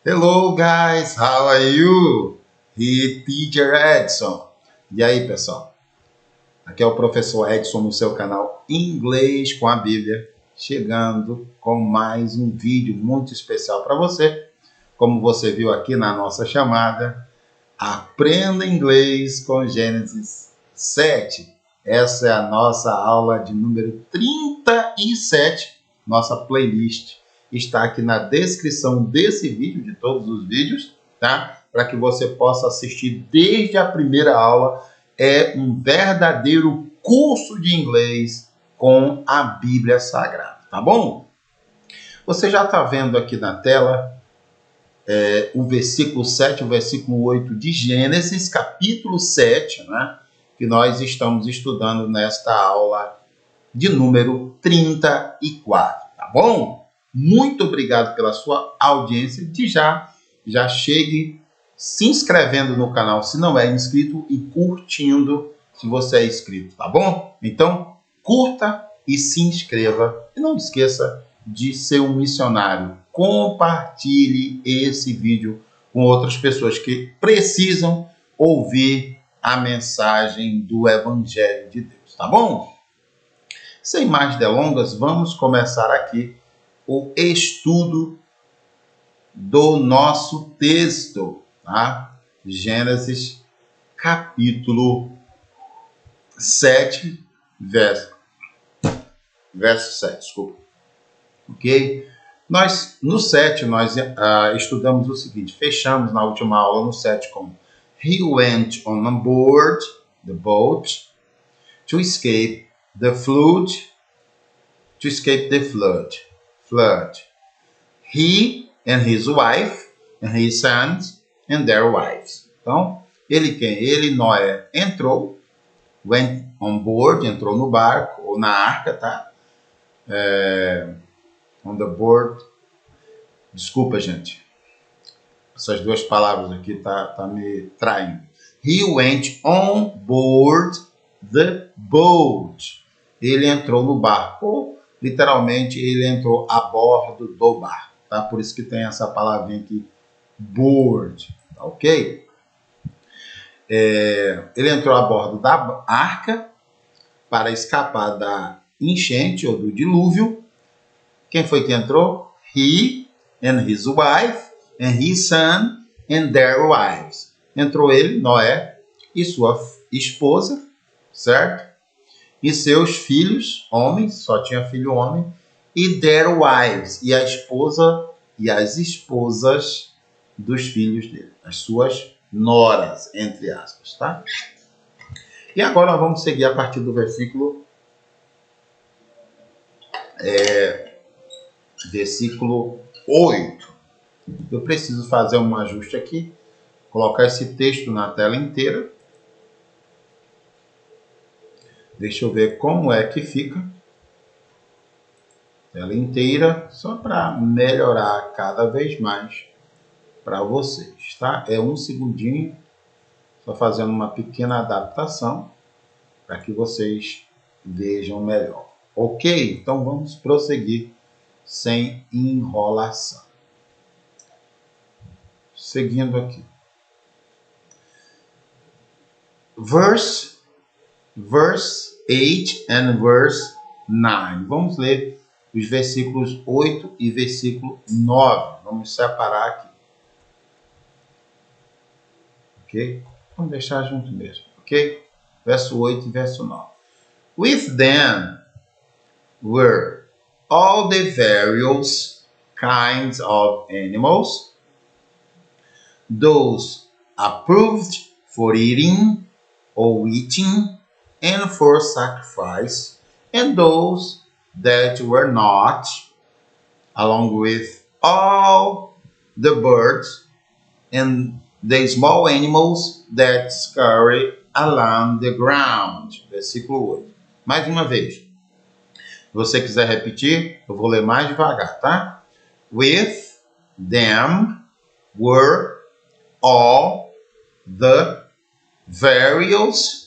Hello guys, how are you? Here Teacher Edson. E aí pessoal, aqui é o professor Edson no seu canal Inglês com a Bíblia, chegando com mais um vídeo muito especial para você. Como você viu aqui na nossa chamada, Aprenda Inglês com Gênesis 7. Essa é a nossa aula de número 37, nossa playlist. Está aqui na descrição desse vídeo, de todos os vídeos, tá? Para que você possa assistir desde a primeira aula. É um verdadeiro curso de inglês com a Bíblia Sagrada, tá bom? Você já está vendo aqui na tela o versículo 7, o versículo 8 de Gênesis, capítulo 7, né? Que nós estamos estudando nesta aula de número 34, tá bom? Muito obrigado pela sua audiência. De já chegue se inscrevendo no canal se não é inscrito e curtindo se você é inscrito, tá bom? Então, curta e se inscreva. E não esqueça de ser um missionário. Compartilhe esse vídeo com outras pessoas que precisam ouvir a mensagem do Evangelho de Deus, tá bom? Sem mais delongas, vamos começar aqui o estudo do nosso texto, tá? Gênesis, capítulo 7, verso 7, desculpa. Ok? No 7, nós estudamos o seguinte, fechamos na última aula no 7 com He went on board the boat to escape the flood, flood. He and his wife and his sons and their wives. Então, ele, Noé, entrou, went on board, entrou no barco, ou na arca, tá? On the board. Desculpa, gente. Essas duas palavras aqui tá me traindo. He went on board the boat. Ele entrou no barco. Literalmente, ele entrou a bordo do barco, tá? Por isso que tem essa palavrinha aqui, board, tá ok? Ele entrou a bordo da arca para escapar da enchente ou do dilúvio. Quem foi que entrou? He and his wife and his son and their wives. Entrou ele, Noé, e sua esposa, certo? E seus filhos, homens, só tinha filho homem, e their wives, e a esposa e as esposas dos filhos dele, as suas noras, entre aspas, tá? E agora nós vamos seguir a partir do versículo 8. Eu preciso fazer um ajuste aqui, colocar esse texto na tela inteira. Deixa eu ver como é que fica. Tela inteira, só para melhorar cada vez mais para vocês, tá? É um segundinho, só fazendo uma pequena adaptação para que vocês vejam melhor. Ok? Então vamos prosseguir sem enrolação. Seguindo aqui. Verse 8 and verse 9. Vamos ler os versículos 8 e versículo 9. Vamos separar aqui. Ok? Vamos deixar junto mesmo. Ok? Verso 8 e verso 9. With them were all the various kinds of animals, those approved for eating or eating, and for sacrifice, and those that were not, along with all the birds and the small animals that scurry along the ground. Versículo 8. Mais uma vez. Se você quiser repetir, eu vou ler mais devagar, tá? With them were all the various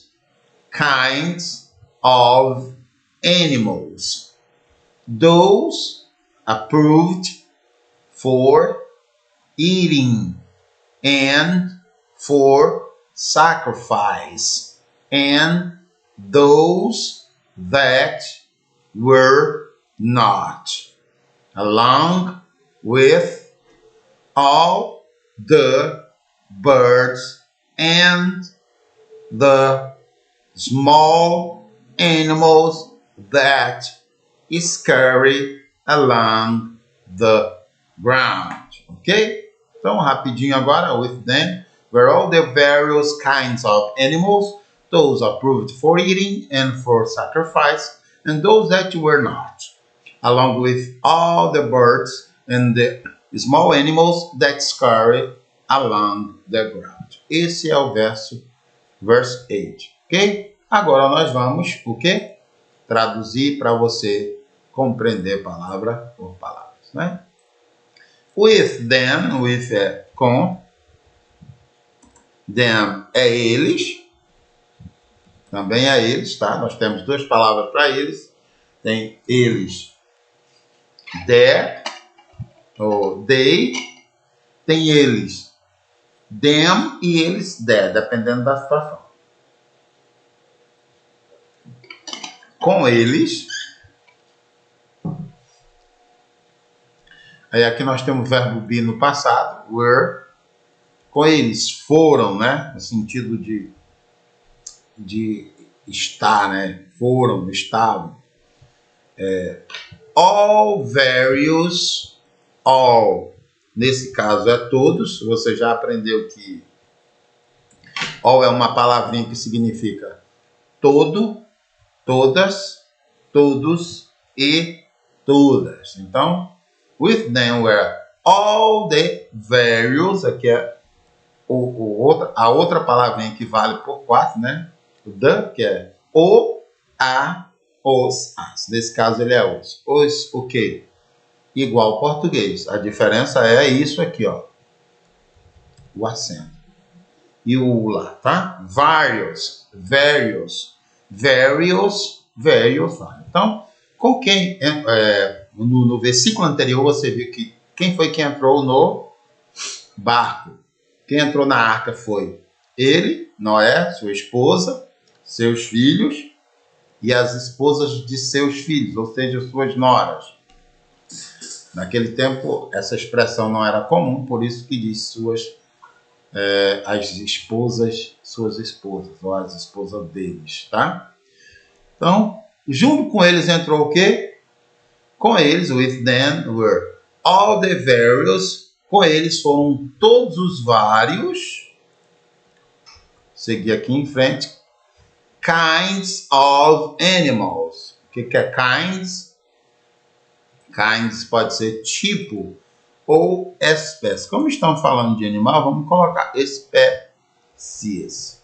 kinds of animals, those approved for eating, and for sacrifice, and those that were not, along with all the birds and the small animals that scurry along the ground. Ok? Então, rapidinho agora, with them, were all the various kinds of animals, those approved for eating and for sacrifice, and those that were not, along with all the birds and the small animals that scurry along the ground. Esse é o verse 8, ok? Agora nós vamos, o quê? Traduzir para você compreender palavra por palavra, né? With them, with é com, them é eles, também é eles, tá? Nós temos duas palavras para eles, tem eles, their, ou they, tem eles, them e eles, their, dependendo da situação. Com eles, aí aqui nós temos o verbo be no passado, were, com eles foram, né, no sentido de estar, né, foram, estavam. All various, all, nesse caso é todos, você já aprendeu que all é uma palavrinha que significa todo, todas, todos e todas. Então, with them were all the various, aqui é a outra palavrinha que vale por 4, né? O the, que é o, a, os, as. Nesse caso ele é os. Os, o quê? Igual ao português. A diferença é isso aqui, ó. O acento. E o lá, tá? Various, various, various, various. Então, com quem... no versículo anterior você viu que quem foi que entrou no barco? Quem entrou na arca foi ele, Noé, sua esposa, seus filhos e as esposas de seus filhos, ou seja, suas noras. Naquele tempo, essa expressão não era comum, por isso que diz as esposas, suas esposas, ou as esposas deles, tá? Então, junto com eles entrou o quê? Com eles, with them were all the various, com eles foram todos os vários, seguir aqui em frente, kinds of animals. O que é kinds? Kinds pode ser tipo ou espécie. Como estamos falando de animal, vamos colocar espécies.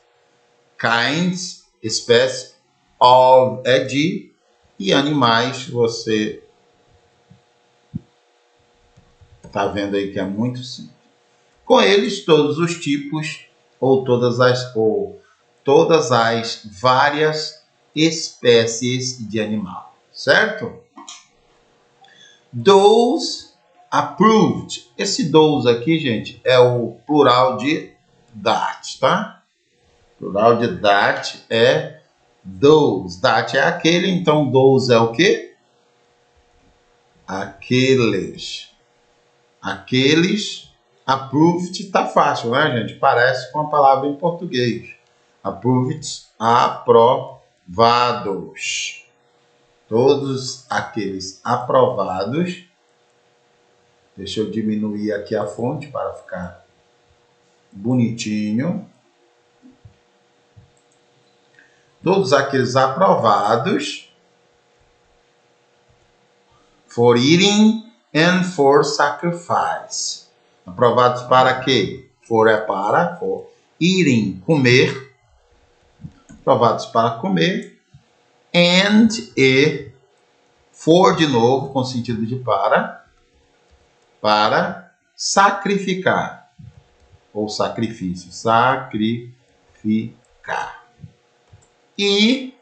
Kinds, espécie, of é de, e animais, você está vendo aí que é muito simples. Com eles, todos os tipos ou todas as várias espécies de animal, certo? Those approved. Esse those aqui, gente, é o plural de that, tá? Plural de that é those. That é aquele, então those é o quê? Aqueles. Aqueles. Approved tá fácil, né, gente? Parece com a palavra em português. Approved, aprovados. Todos aqueles aprovados. Deixa eu diminuir aqui a fonte para ficar bonitinho. Todos aqueles aprovados for eating and for sacrifice. Aprovados para quê? For é para, for eating, comer. Aprovados para comer. And e for de novo, com sentido de para sacrificar. Ou sacrifício, sacrificar. E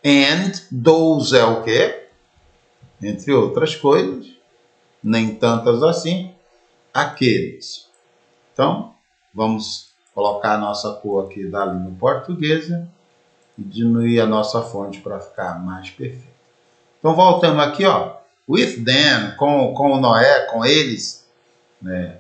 and those é o quê? Entre outras coisas, nem tantas assim, aqueles. Então, vamos colocar a nossa cor aqui da língua portuguesa e diminuir a nossa fonte para ficar mais perfeito. Então, voltando aqui, ó, with them, com o Noé, com eles, né?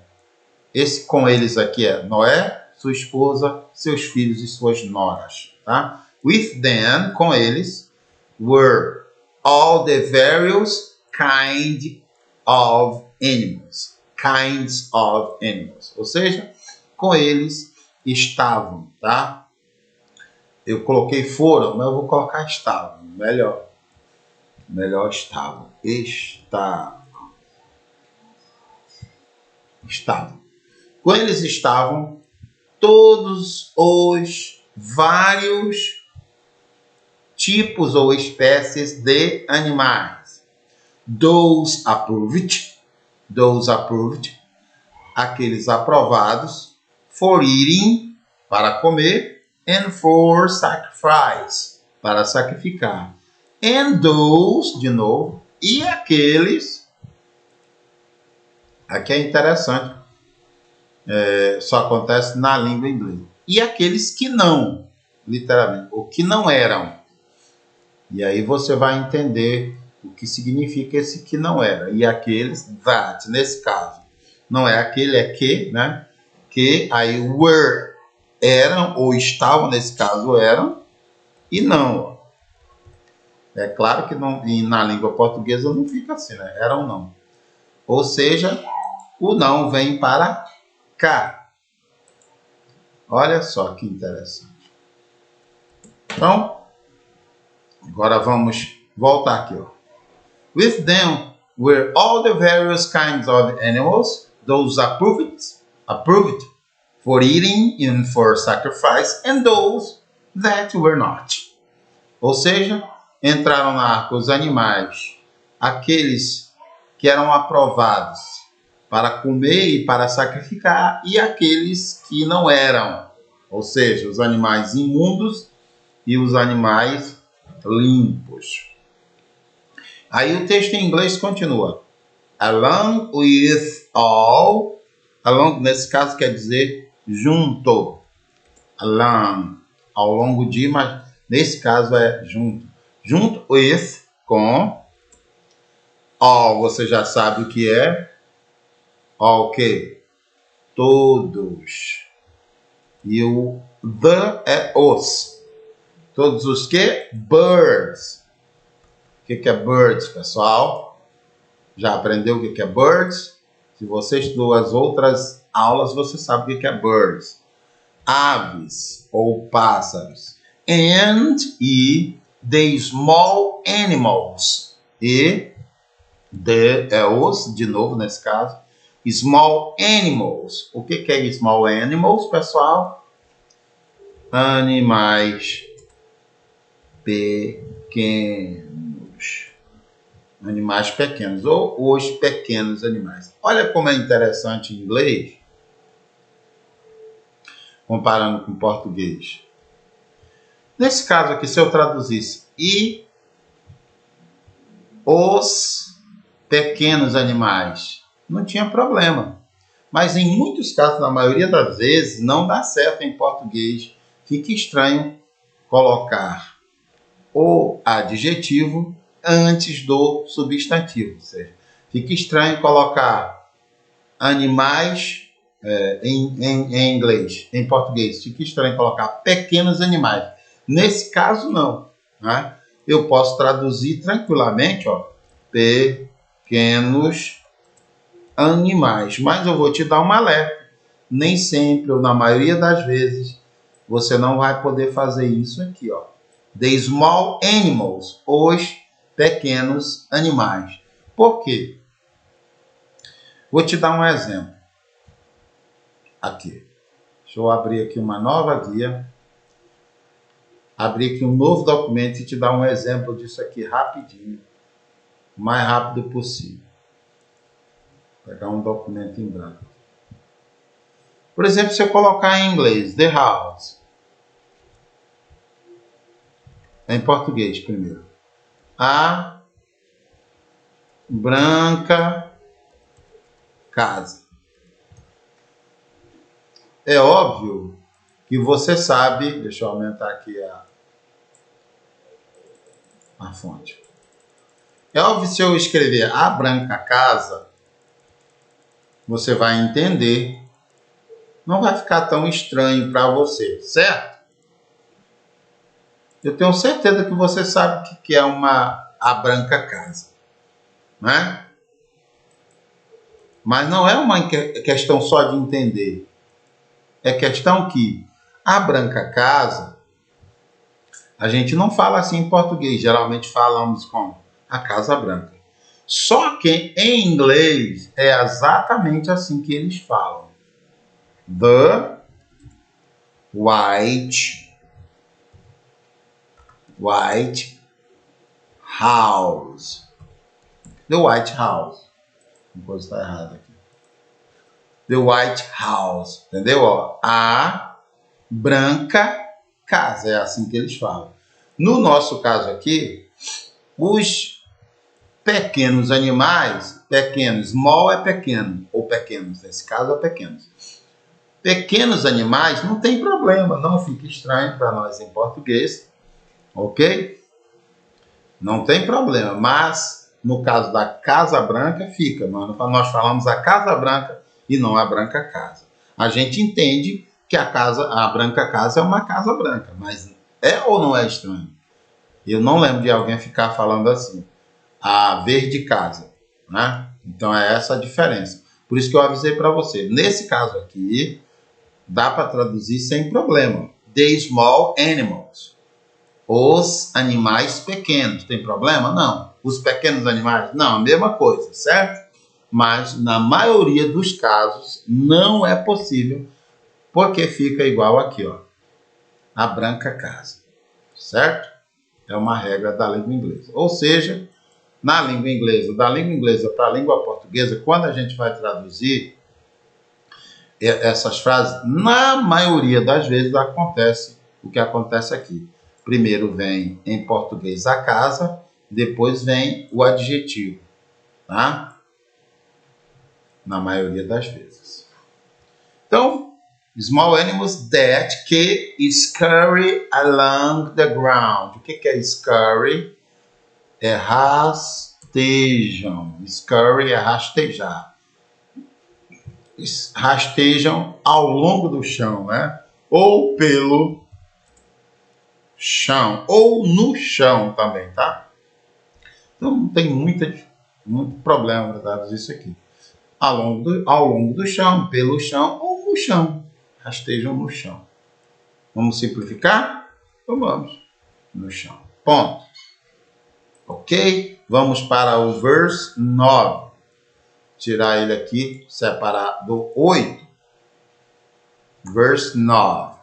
Esse com eles aqui é Noé, sua esposa, seus filhos e suas noras, tá? With them, com eles, were all the various kinds of animals. Kinds of animals. Ou seja, com eles estavam, tá? Eu coloquei foram, mas eu vou colocar estavam. Melhor estavam. Estavam. Com eles estavam todos os vários tipos ou espécies de animais. Those approved, aqueles aprovados, for eating, para comer, and for sacrifice, para sacrificar. And those, de novo, e aqueles, aqui é interessante, só acontece na língua inglesa. E aqueles que não, literalmente, ou que não eram. E aí você vai entender o que significa esse que não era. E aqueles, that, nesse caso, não é aquele, é que, né? Que aí were, eram, ou estavam, nesse caso, eram, e não. É claro que não, na língua portuguesa não fica assim, né? Eram não. Ou seja, o não vem para cá. Olha só que interessante. Então, agora vamos voltar aqui, ó. With them were all the various kinds of animals, those approved for eating and for sacrifice, and those that were not. Ou seja, entraram na arca os animais, aqueles que eram aprovados para comer e para sacrificar, e aqueles que não eram, ou seja, os animais imundos e os animais limpos. Aí o texto em inglês continua. Along with all, along nesse caso quer dizer junto. Along, ao longo de, mas nesse caso é junto. Junto with, com. All, você já sabe o que é. All o quê? Todos. E o the é os. Todos os que? Birds. O que é birds, pessoal? Já aprendeu o que é birds? Se você estudou as outras aulas, você sabe o que é birds. Aves ou pássaros. And e the small animals. E the é os, de novo nesse caso. Small animals. O que é small animals, pessoal? Animais pequenos. Animais pequenos, ou os pequenos animais. Olha como é interessante em inglês, comparando com o português. Nesse caso aqui, se eu traduzisse e os pequenos animais, não tinha problema. Mas em muitos casos, na maioria das vezes, não dá certo em português. Fica estranho colocar o adjetivo antes do substantivo. Ou seja, fica estranho colocar animais em inglês, em português. Fica estranho colocar pequenos animais. Nesse caso, não. Né? Eu posso traduzir tranquilamente, ó, pequenos animais. Mas eu vou te dar um alerta. Nem sempre, ou na maioria das vezes, você não vai poder fazer isso aqui, ó. The small animals, os pequenos animais. Por quê? Vou te dar um exemplo. Aqui. Deixa eu abrir aqui uma nova guia. Abrir aqui um novo documento e te dar um exemplo disso aqui rapidinho. O mais rápido possível. Vou pegar um documento em branco. Por exemplo, se eu colocar em inglês, the house. Em português primeiro. A branca casa. é óbvio que você sabe... Deixa eu aumentar aqui a fonte. É óbvio, se eu escrever a branca casa, você vai entender. Não vai ficar tão estranho para você, certo? Eu tenho certeza que você sabe o que é a branca casa, né? Mas não é uma questão só de entender. É questão que a branca casa, a gente não fala assim em português. Geralmente falamos com a casa branca. Só que em inglês é exatamente assim que eles falam. The white house. The white house. Não pode estar errado aqui. The white house. Entendeu? Ó, a branca casa. É assim que eles falam. No nosso caso aqui, os pequenos animais, pequenos, small é pequeno, ou pequenos, nesse caso é pequenos. Pequenos animais não tem problema, não fica estranho para nós em português, ok? Não tem problema, mas no caso da casa branca fica, nós falamos a casa branca e não a branca casa. A gente entende que a branca casa é uma casa branca, mas é ou não é estranho? Eu não lembro de alguém ficar falando assim, a verde casa, né? Então é essa a diferença. Por isso que eu avisei para você. Nesse caso aqui, dá para traduzir sem problema. The small animals. Os animais pequenos. Tem problema? Não. Os pequenos animais? Não, a mesma coisa, certo? Mas na maioria dos casos não é possível, porque fica igual aqui, ó. A branca casa. Certo? É uma regra da língua inglesa. Ou seja, na língua inglesa, da língua inglesa para a língua portuguesa, quando a gente vai traduzir essas frases, na maioria das vezes acontece o que acontece aqui. Primeiro vem em português a casa, depois vem o adjetivo, tá? Na maioria das vezes. Então, small animals that que scurry along the ground. O que é scurry? É rastejam. Scurry é rastejar. Rastejam ao longo do chão, né? Ou pelo chão, ou no chão também, tá? Então não tem muito problema para traduzir isso aqui. Ao longo do chão, pelo chão ou no chão. Rastejam no chão. Vamos simplificar? Então vamos. No chão. Ponto. Ok? Vamos para o verso 9. Tirar ele aqui, separar do 8. Verse 9.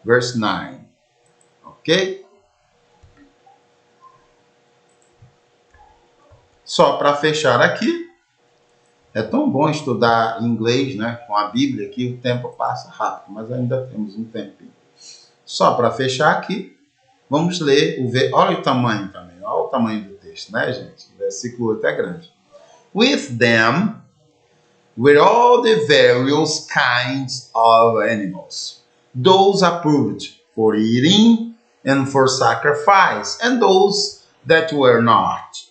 Verse 9. Ok? Só para fechar aqui. É tão bom estudar inglês, né? Com a Bíblia aqui, o tempo passa rápido, mas ainda temos um tempinho. Só para fechar aqui, vamos ler olha o tamanho também. Olha o tamanho do texto, né, gente? O versículo 8 é grande. With them were all the various kinds of animals, those approved for eating and for sacrifice, and those that were not,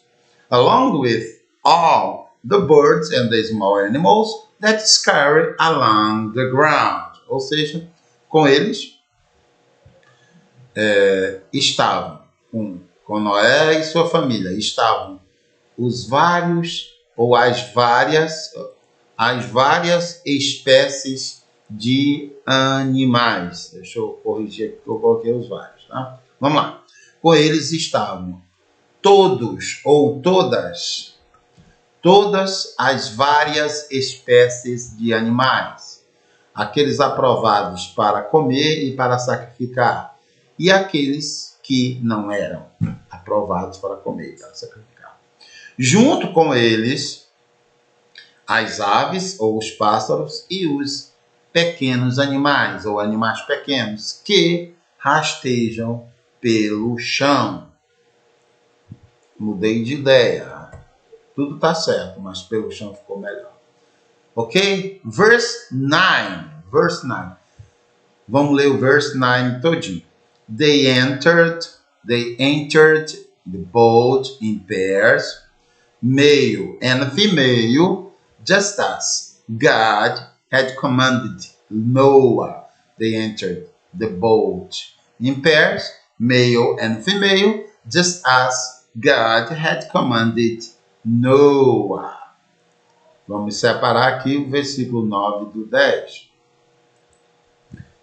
along with all the birds and the small animals that scurry along the ground. Ou seja, com eles estavam, com Noé e sua família, estavam os vários ou as várias espécies de animais. Deixa eu corrigir aqui que eu coloquei os vários, tá? Vamos lá. Com eles estavam todos ou todas as várias espécies de animais, aqueles aprovados para comer e para sacrificar, e aqueles que não eram aprovados para comer e para sacrificar. Junto com eles, as aves ou os pássaros e os pequenos animais ou animais pequenos que rastejam pelo chão. Mudei de ideia. Tudo está certo, mas pelo chão ficou melhor. Ok? Verse 9. Verse 9. Vamos ler o verse 9 todinho. They entered the boat in pairs, male and female, just as God had commanded Noah. They entered the boat in pairs, male and female, just as God had commanded Noah. Vamos separar aqui o versículo 9 do 10.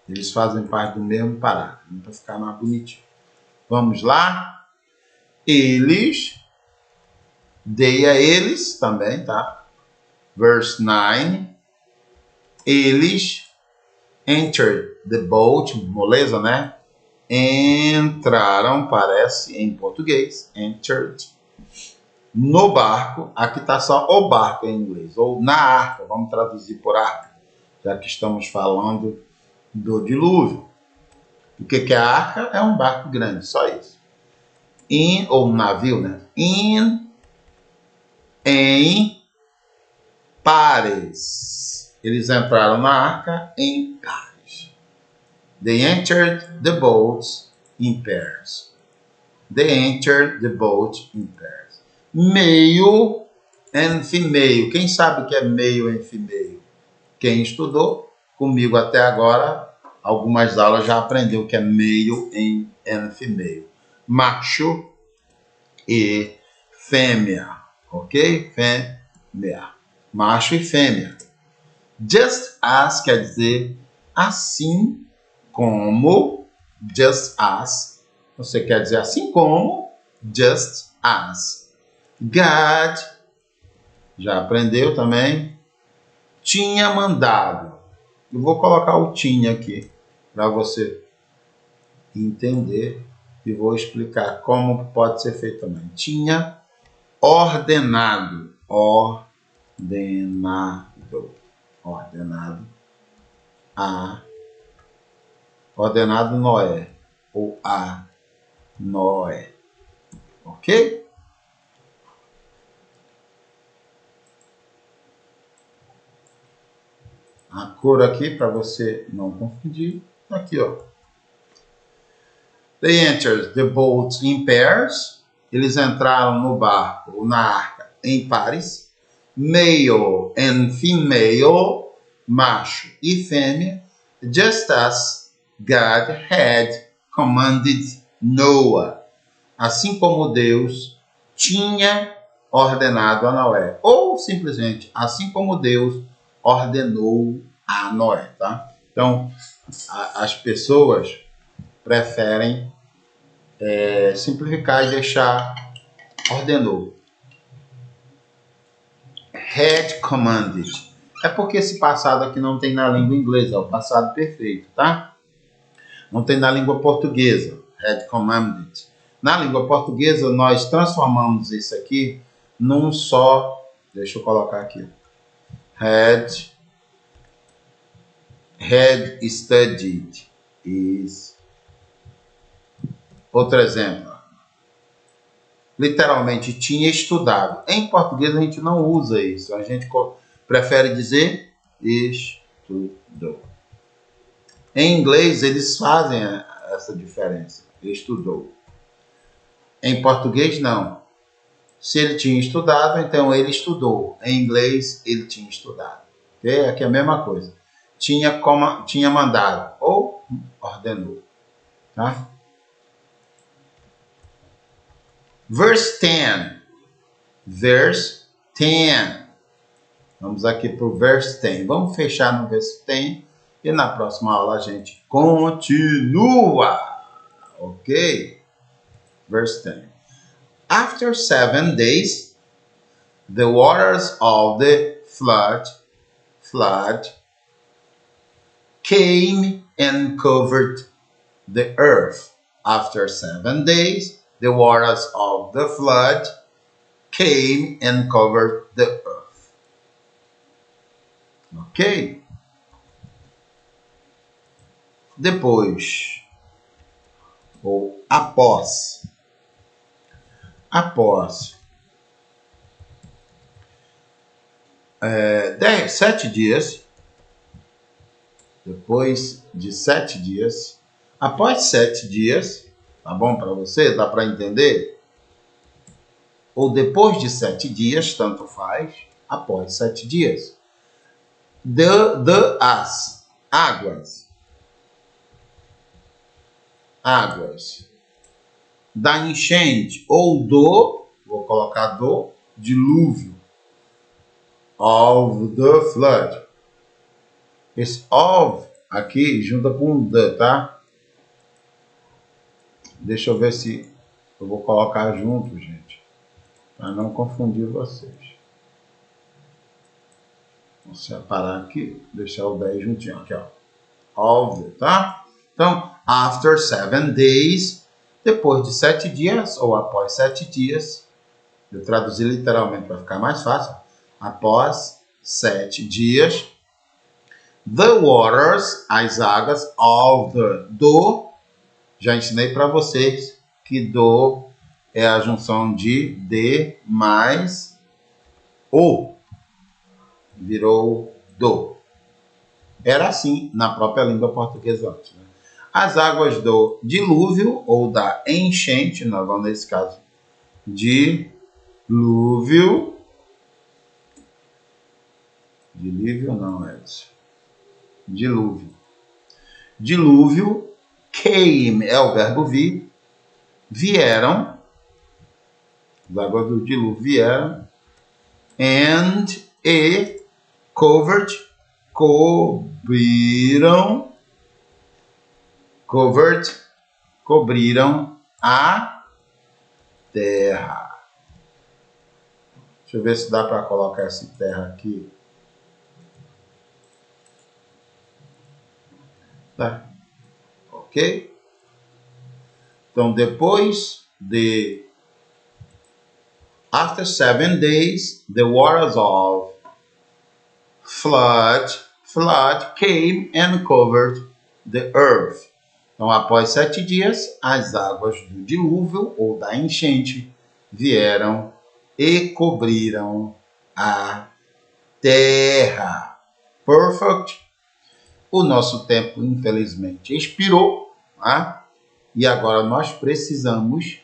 Eles fazem parte do mesmo parágrafo, para ficar mais bonitinho. Vamos lá? Eles, dei a eles também, tá? Verse 9. Eles entered the boat, moleza, né? Entraram, parece em português, entered, no barco. Aqui está só o barco em inglês, ou na arca, vamos traduzir por arca, já que estamos falando do dilúvio. O que é a arca? É um barco grande, só isso. In, ou um navio, né? Em pares. Eles entraram na arca em pares. They entered the boats in pairs. They entered the boat in pairs. Male and female. Quem sabe o que é male and female? Quem estudou comigo até agora, algumas aulas já aprendeu o que é male and female. Macho e fêmea. Ok? Fêmea. Macho e fêmea. Just as quer dizer assim como. Just as. Você quer dizer assim como. Just as. God, já aprendeu também, tinha mandado. Eu vou colocar o tinha aqui para você entender e vou explicar como pode ser feito também. Tinha ordenado. Ordenado Noé ou a Noé. Ok? A cor aqui, para você não confundir, aqui, ó. They entered the boat in pairs. Eles entraram no barco, ou na arca, em pares. Male and female, macho e fêmea, just as God had commanded Noah. Assim como Deus tinha ordenado a Noé. Ou simplesmente, assim como Deus ordenou a Noé, tá? Então, as pessoas preferem simplificar e deixar ordenou. Had commanded. É porque esse passado aqui não tem na língua inglesa, é o passado perfeito, tá? Não tem na língua portuguesa. Had commanded. Na língua portuguesa, nós transformamos isso aqui num só. Deixa eu colocar aqui. Had studied. Isso. Outro exemplo. Literalmente, tinha estudado. Em português, a gente não usa isso. A gente prefere dizer estudou. Em inglês, eles fazem essa diferença. Estudou. Em português, não. Se ele tinha estudado, então ele estudou. Em inglês, ele tinha estudado. Okay? Aqui é a mesma coisa. Tinha mandado ou ordenou. Tá? Verse 10. Verse 10. Vamos aqui para o verse 10. Vamos fechar no verse 10 e na próxima aula a gente continua. Ok? Verse 10. After 7 days, the waters of the flood came and covered the earth. After 7 days, the waters of the flood came and covered the earth. Ok? Depois, ou após. 7 dias, depois de 7 dias, após 7 dias, tá bom para você? Dá para entender? Ou depois de 7 dias, tanto faz, após 7 dias. As águas. Águas. Da enchente ou vou colocar dilúvio. Of the flood. Esse of aqui junta com the, tá? Deixa eu ver se eu vou colocar junto, gente, para não confundir vocês. Vou separar aqui, deixar o 10 juntinho aqui, ó. Of the, tá? Então, after 7 days, depois de 7 dias ou após 7 dias, eu traduzi literalmente para ficar mais fácil. Após 7 dias, the waters, as águas, of the, já ensinei para vocês que é a junção de mais o, virou do. Era assim na própria língua portuguesa antes, né? As águas do dilúvio ou da enchente, nós vamos nesse caso, dilúvio não, Edson. Dilúvio, came, é o verbo vir, vieram, as águas do dilúvio vieram, and covered, cobriram a terra. Deixa eu ver se dá para colocar essa terra aqui. Tá? Ok? Então, depois de after 7 days, the waters of flood came and covered the earth. Então, após 7 dias, as águas do dilúvio ou da enchente vieram e cobriram a terra. Perfect. O nosso tempo, infelizmente, expirou, tá? E agora nós precisamos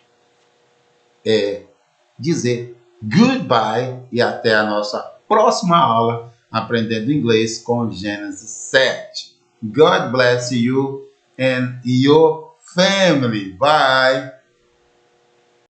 dizer goodbye e até a nossa próxima aula aprendendo inglês com Gênesis 7. God bless you and your family. Bye!